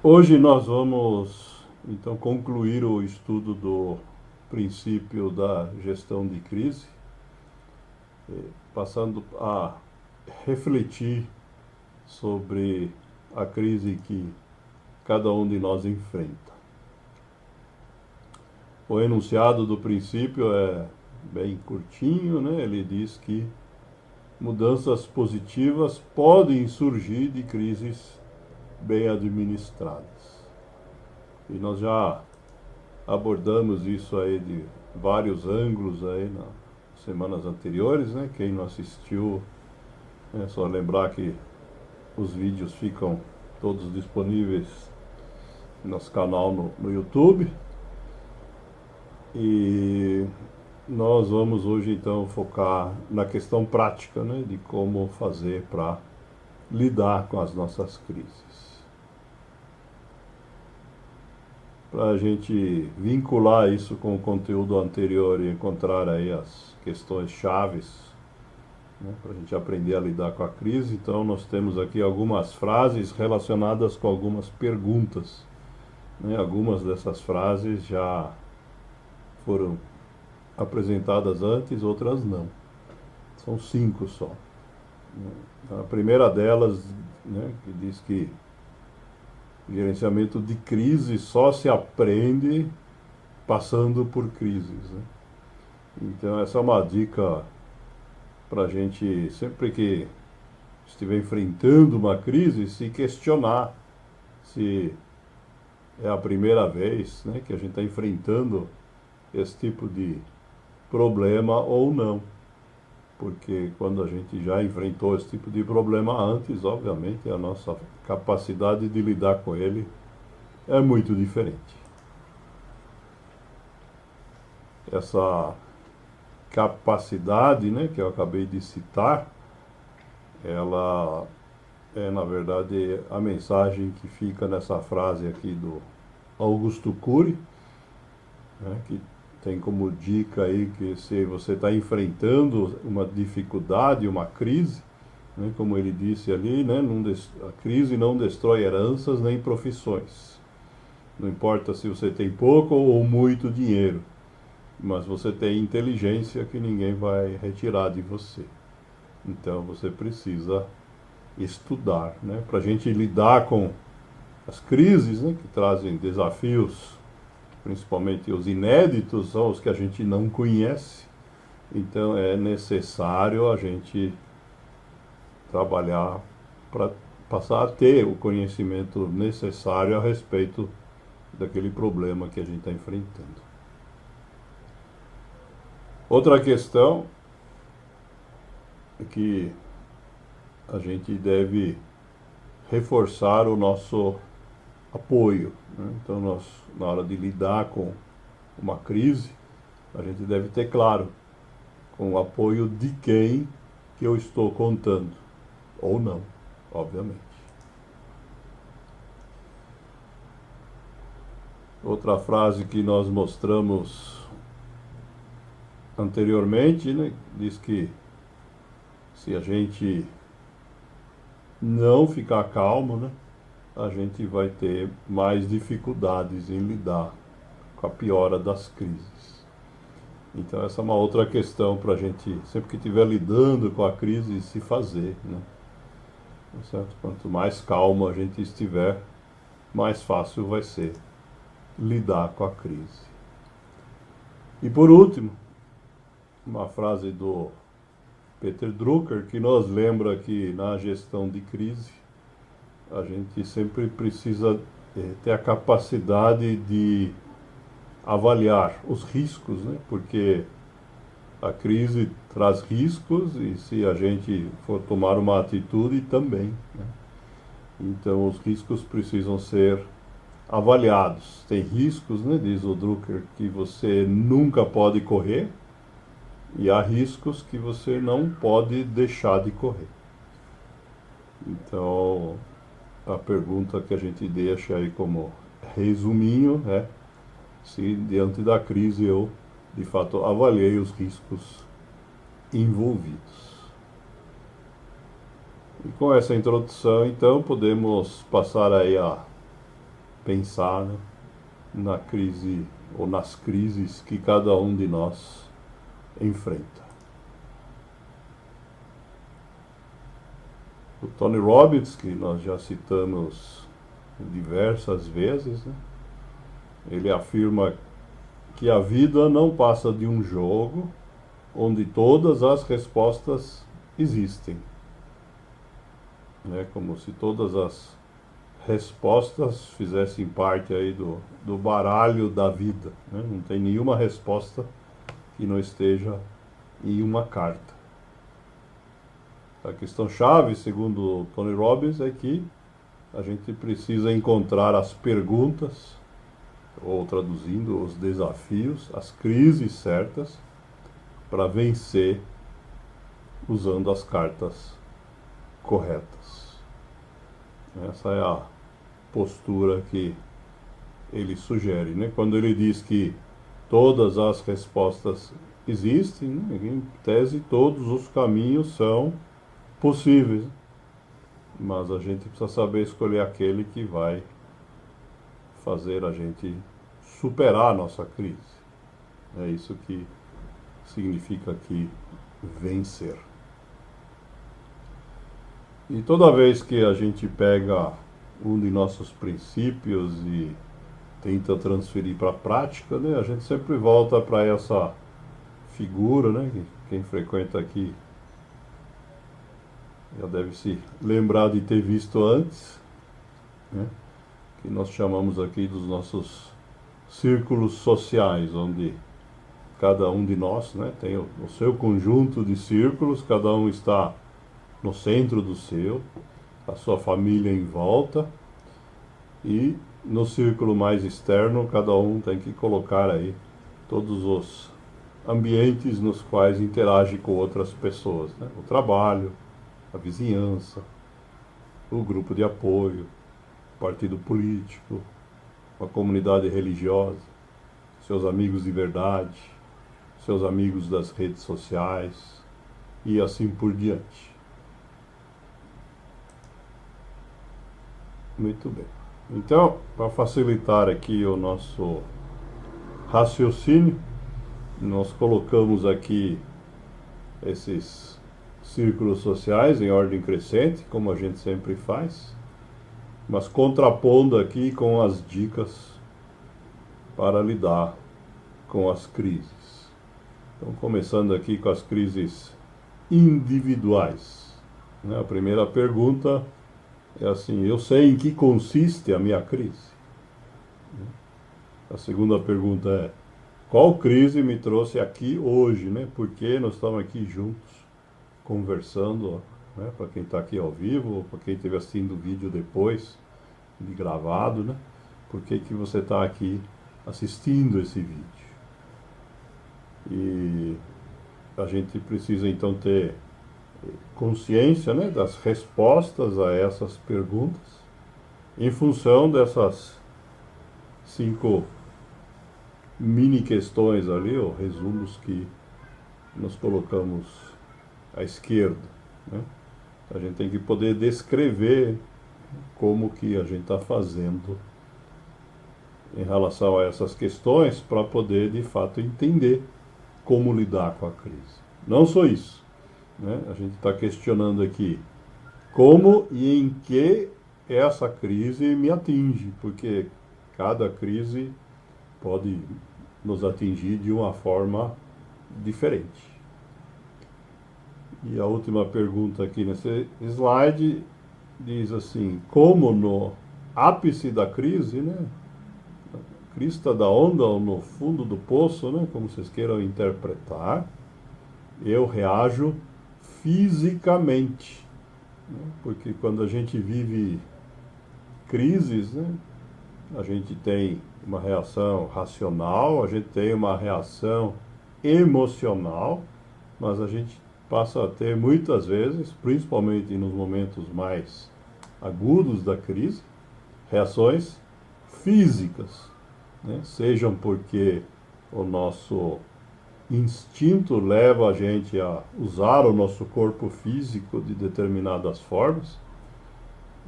Hoje nós vamos então concluir o estudo do princípio da gestão de crise, passando a refletir sobre a crise que cada um de nós enfrenta. O enunciado do princípio é bem curtinho, né? Ele diz que mudanças positivas podem surgir de crises bem administradas. E nós já abordamos isso aí de vários ângulos aí nas semanas anteriores, né? Quem não assistiu, é só lembrar que os vídeos ficam todos disponíveis no nosso canal no YouTube. E nós vamos hoje então focar na questão prática, né? De como fazer para lidar com as nossas crises. Para a gente vincular isso com o conteúdo anterior e encontrar aí as questões chaves, né, para a gente aprender a lidar com a crise. Então nós temos aqui algumas frases relacionadas com algumas perguntas, né? Algumas dessas frases já foram apresentadas antes, outras não. São 5 só. A primeira delas, né, que diz que gerenciamento de crise só se aprende passando por crises, né? Então essa é uma dica para a gente, sempre que estiver enfrentando uma crise, se questionar se é a primeira vez, né, que a gente está enfrentando esse tipo de problema ou não. Porque quando a gente já enfrentou esse tipo de problema antes, obviamente a nossa capacidade de lidar com ele é muito diferente. Essa capacidade, né, que eu acabei de citar, ela é na verdade a mensagem que fica nessa frase aqui do Augusto Cury, né, que tem como dica aí que se você está enfrentando uma dificuldade, uma crise, né, como ele disse ali, né, a crise não destrói heranças nem profissões. Não importa se você tem pouco ou muito dinheiro, mas você tem inteligência que ninguém vai retirar de você. Então você precisa estudar, né, para a gente lidar com as crises, né, que trazem desafios, principalmente os inéditos, são os que a gente não conhece. Então é necessário a gente trabalhar para passar a ter o conhecimento necessário a respeito daquele problema que a gente está enfrentando. Outra questão é que a gente deve reforçar o nosso apoio, né? Então, nós, na hora de lidar com uma crise, a gente deve ter claro com o apoio de quem que eu estou contando, ou não, obviamente. Outra frase que nós mostramos anteriormente, né, diz que se a gente não ficar calmo, né, a gente vai ter mais dificuldades em lidar com a piora das crises. Então essa é uma outra questão para a gente, sempre que estiver lidando com a crise, se fazer, né? Certo? Quanto mais calmo a gente estiver, mais fácil vai ser lidar com a crise. E por último, uma frase do Peter Drucker que nos lembra que na gestão de crise a gente sempre precisa ter a capacidade de avaliar os riscos, né? Porque a crise traz riscos e se a gente for tomar uma atitude também, né? Então os riscos precisam ser avaliados. Tem riscos, né, diz o Drucker, que você nunca pode correr e há riscos que você não pode deixar de correr. Então a pergunta que a gente deixa aí como resuminho é se diante da crise eu de fato avaliei os riscos envolvidos. E com essa introdução, então, podemos passar aí a pensar, né, na crise ou nas crises que cada um de nós enfrenta. O Tony Robbins, que nós já citamos diversas vezes, né, ele afirma que a vida não passa de um jogo onde todas as respostas existem. É como se todas as respostas fizessem parte aí do baralho da vida, né? Não tem nenhuma resposta que não esteja em uma carta. A questão chave, segundo Tony Robbins, é que a gente precisa encontrar as perguntas, ou traduzindo, os desafios, as crises certas, para vencer usando as cartas corretas. Essa é a postura que ele sugere, né? Quando ele diz que todas as respostas existem, né? Em tese todos os caminhos são possíveis, mas a gente precisa saber escolher aquele que vai fazer a gente superar a nossa crise. É isso que significa aqui vencer. E toda vez que a gente pega um de nossos princípios e tenta transferir para a prática, né, a gente sempre volta para essa figura, né, que quem frequenta aqui já deve se lembrar de ter visto antes, né, que nós chamamos aqui dos nossos círculos sociais, onde cada um de nós, né, tem o seu conjunto de círculos, cada um está no centro do seu, a sua família em volta, e no círculo mais externo cada um tem que colocar aí todos os ambientes nos quais interage com outras pessoas, né? O trabalho, a vizinhança, o grupo de apoio, o partido político, a comunidade religiosa, seus amigos de verdade, seus amigos das redes sociais e assim por diante. Muito bem. Então, para facilitar aqui o nosso raciocínio, nós colocamos aqui esses círculos sociais em ordem crescente, como a gente sempre faz, mas contrapondo aqui com as dicas para lidar com as crises. Então, começando aqui com as crises individuais, né? A primeira pergunta é assim: eu sei em que consiste a minha crise? A segunda pergunta é: qual crise me trouxe aqui hoje, né? Por que nós estamos aqui juntos, conversando, né? Para quem está aqui ao vivo, ou para quem estiver assistindo o vídeo depois, de gravado, né? Por que que você está aqui assistindo esse vídeo? E a gente precisa então ter consciência, né, das respostas a essas perguntas, em função dessas 5 mini questões ali, ou resumos que nós colocamos à esquerda, né? A gente tem que poder descrever como que a gente está fazendo em relação a essas questões para poder de fato entender como lidar com a crise. Não só isso, né? A gente está questionando aqui como e em que essa crise me atinge, porque cada crise pode nos atingir de uma forma diferente. E a última pergunta aqui nesse slide diz assim: como no ápice da crise, né, crista da onda ou no fundo do poço, né, como vocês queiram interpretar, eu reajo fisicamente, né? Porque quando a gente vive crises, né, a gente tem uma reação racional, a gente tem uma reação emocional, mas a gente passa a ter muitas vezes, principalmente nos momentos mais agudos da crise, reações físicas, né? Sejam porque o nosso instinto leva a gente a usar o nosso corpo físico de determinadas formas,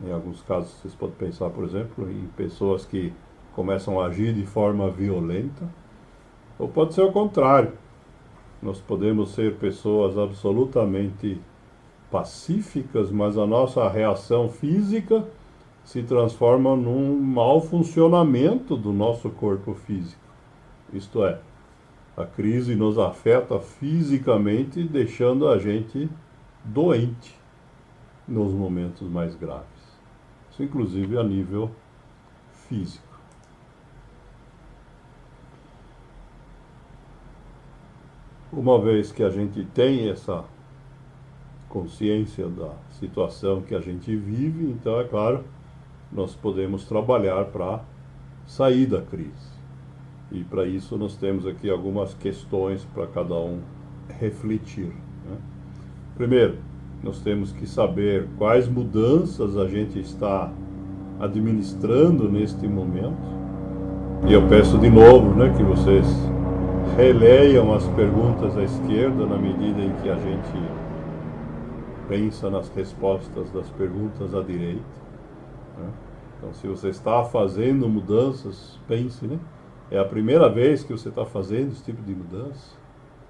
Em alguns casos, vocês podem pensar, por exemplo, em pessoas que começam a agir de forma violenta, ou pode ser o contrário. Nós podemos ser pessoas absolutamente pacíficas, mas a nossa reação física se transforma num mau funcionamento do nosso corpo físico. Isto é, a crise nos afeta fisicamente, deixando a gente doente nos momentos mais graves. Isso, inclusive, a nível físico. Uma vez que a gente tem essa consciência da situação que a gente vive, então, é claro, nós podemos trabalhar para sair da crise. E para isso nós temos aqui algumas questões para cada um refletir, né? Primeiro, nós temos que saber quais mudanças a gente está administrando neste momento. E eu peço de novo, né, que vocês releiam as perguntas à esquerda na medida em que a gente pensa nas respostas das perguntas à direita, né? Então, se você está fazendo mudanças, pense, né? É a primeira vez que você está fazendo esse tipo de mudança,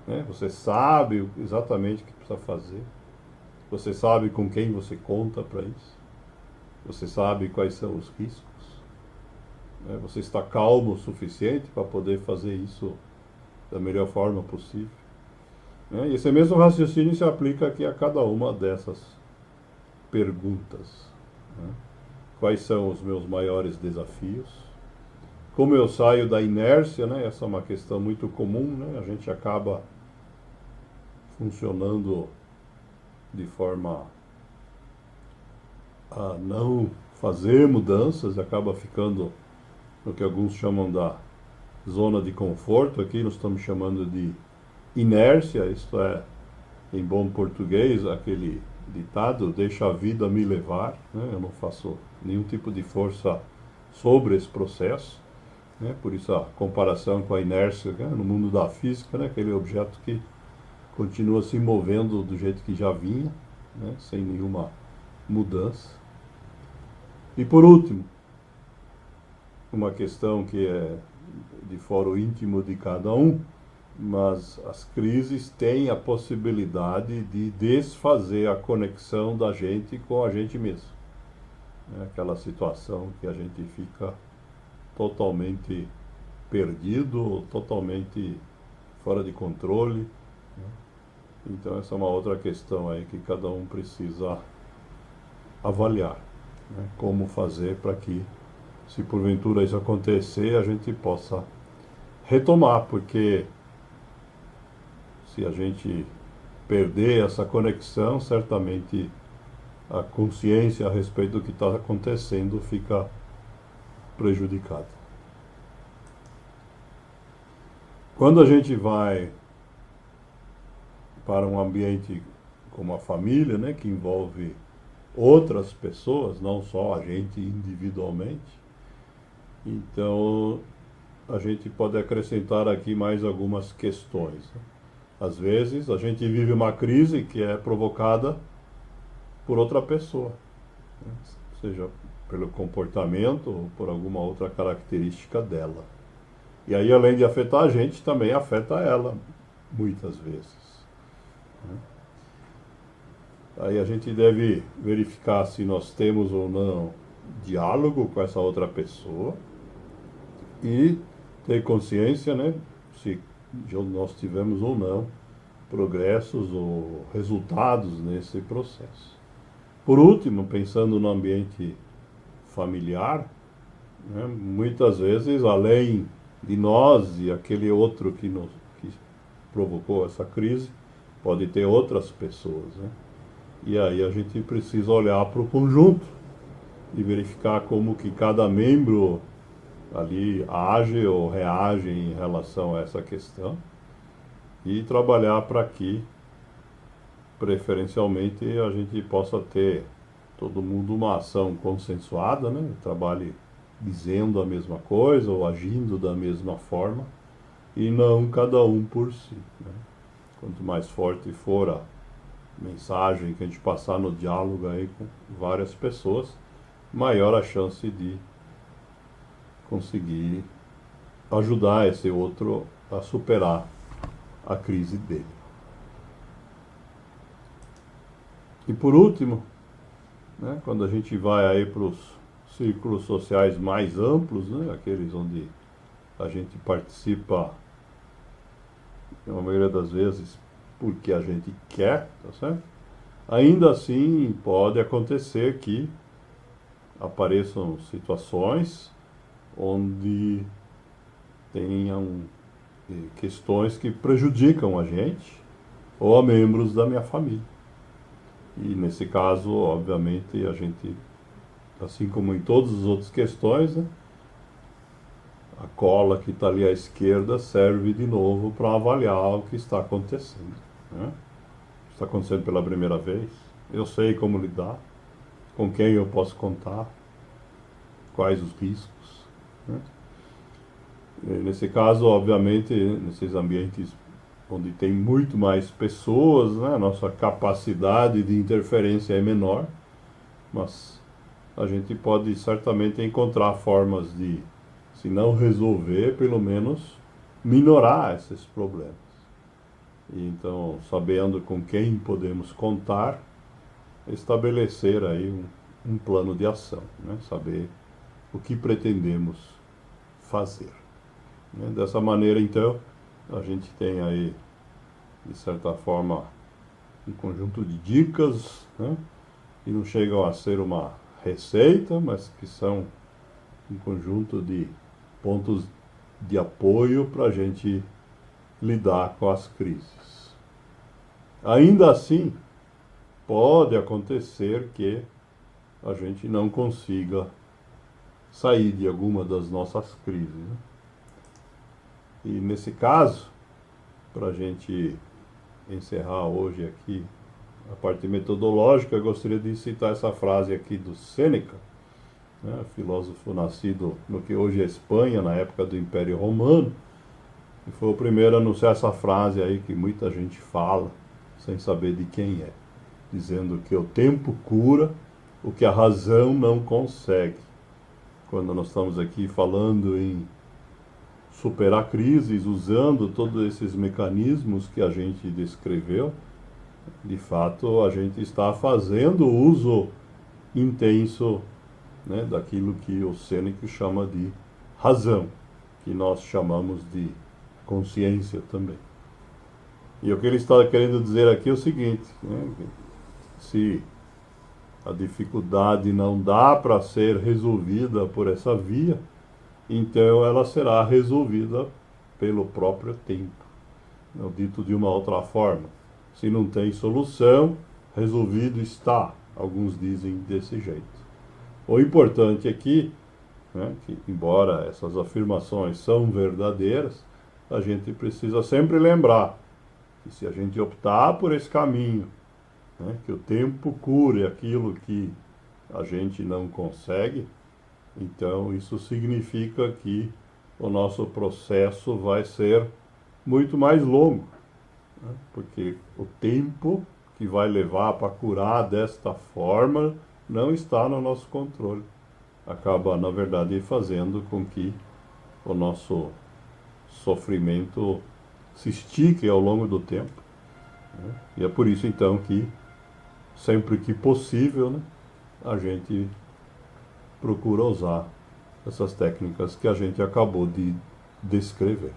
né? Você sabe exatamente o que precisa fazer. Você sabe com quem você conta para isso. Você sabe quais são os riscos, né? Você está calmo o suficiente para poder fazer isso da melhor forma possível, né? E esse mesmo raciocínio se aplica aqui a cada uma dessas perguntas, né? Quais são os meus maiores desafios? Como eu saio da inércia, né? Essa é uma questão muito comum, né? A gente acaba funcionando de forma a não fazer mudanças, acaba ficando no que alguns chamam da zona de conforto. Aqui nós estamos chamando de inércia, isto é, em bom português, aquele ditado, deixa a vida me levar, né? Eu não faço nenhum tipo de força sobre esse processo, né? Por isso a comparação com a inércia, né? No mundo da física, né? Aquele objeto que continua se movendo do jeito que já vinha, né? Sem nenhuma mudança. E por último, uma questão que é de foro íntimo de cada um, mas as crises têm a possibilidade de desfazer a conexão da gente com a gente mesmo. É aquela situação que a gente fica totalmente perdido, totalmente fora de controle, né? Então essa é uma outra questão aí que cada um precisa avaliar, né? Como fazer para que, se porventura isso acontecer, a gente possa retomar, porque se a gente perder essa conexão, certamente a consciência a respeito do que está acontecendo fica prejudicada. Quando a gente vai para um ambiente como a família, né, que envolve outras pessoas, não só a gente individualmente, então a gente pode acrescentar aqui mais algumas questões, né? Às vezes a gente vive uma crise que é provocada por outra pessoa, né? Seja pelo comportamento ou por alguma outra característica dela. E aí, além de afetar a gente, também afeta ela, muitas vezes, né? Aí a gente deve verificar se nós temos ou não diálogo com essa outra pessoa e ter consciência, né, se nós tivemos ou não progressos ou resultados nesse processo. Por último, pensando no ambiente familiar, né, muitas vezes, além de nós e aquele outro que provocou essa crise, pode ter outras pessoas, né? E aí a gente precisa olhar para o conjunto e verificar como que cada membro ali age ou reage em relação a essa questão e trabalhar para que, preferencialmente, a gente possa ter todo mundo uma ação consensuada, né? Trabalhe dizendo a mesma coisa ou agindo da mesma forma e não cada um por si, né? Quanto mais forte for a mensagem que a gente passar no diálogo aí com várias pessoas, maior a chance de conseguir ajudar esse outro a superar a crise dele. E por último, né, quando a gente vai aí para os círculos sociais mais amplos, né, aqueles onde a gente participa, na maioria das vezes, porque a gente quer, tá certo? Ainda assim, pode acontecer que apareçam situações onde tenham questões que prejudicam a gente ou a membros da minha família. E nesse caso, obviamente, a gente, assim como em todas as outras questões, né, a cola que está ali à esquerda serve de novo para avaliar o que está acontecendo, né? Está acontecendo pela primeira vez. Eu sei como lidar, com quem eu posso contar, quais os riscos, né? E nesse caso, obviamente, nesses ambientes onde tem muito mais pessoas, né, a nossa capacidade de interferência é menor, mas a gente pode certamente encontrar formas de, se não resolver, pelo menos minorar esses problemas. E então, sabendo com quem podemos contar, estabelecer aí um plano de ação, né? Saber o que pretendemos fazer, né? Dessa maneira, então, a gente tem aí, de certa forma, um conjunto de dicas, né? Que não chegam a ser uma receita, mas que são um conjunto de pontos de apoio para a gente lidar com as crises. Ainda assim, pode acontecer que a gente não consiga sair de alguma das nossas crises, né? E nesse caso, para a gente encerrar hoje aqui a parte metodológica, eu gostaria de citar essa frase aqui do Sêneca, né, filósofo nascido no que hoje é Espanha, na época do Império Romano, e foi o primeiro a anunciar essa frase aí que muita gente fala, sem saber de quem é, dizendo que o tempo cura o que a razão não consegue. Quando nós estamos aqui falando em superar crises, usando todos esses mecanismos que a gente descreveu, de fato a gente está fazendo uso intenso, né, daquilo que o Sêneca chama de razão, que nós chamamos de consciência também. E o que ele está querendo dizer aqui é o seguinte, né, se a dificuldade não dá para ser resolvida por essa via, então ela será resolvida pelo próprio tempo. Eu dito de uma outra forma, se não tem solução, resolvido está. Alguns dizem desse jeito. O importante aqui, né, que embora essas afirmações são verdadeiras, a gente precisa sempre lembrar que se a gente optar por esse caminho, né, que o tempo cure aquilo que a gente não consegue, então isso significa que o nosso processo vai ser muito mais longo, né, porque o tempo que vai levar para curar desta forma não está no nosso controle. Acaba, na verdade, fazendo com que o nosso sofrimento se estique ao longo do tempo, né? E é por isso, então, que sempre que possível, né, a gente procura usar essas técnicas que a gente acabou de descrever.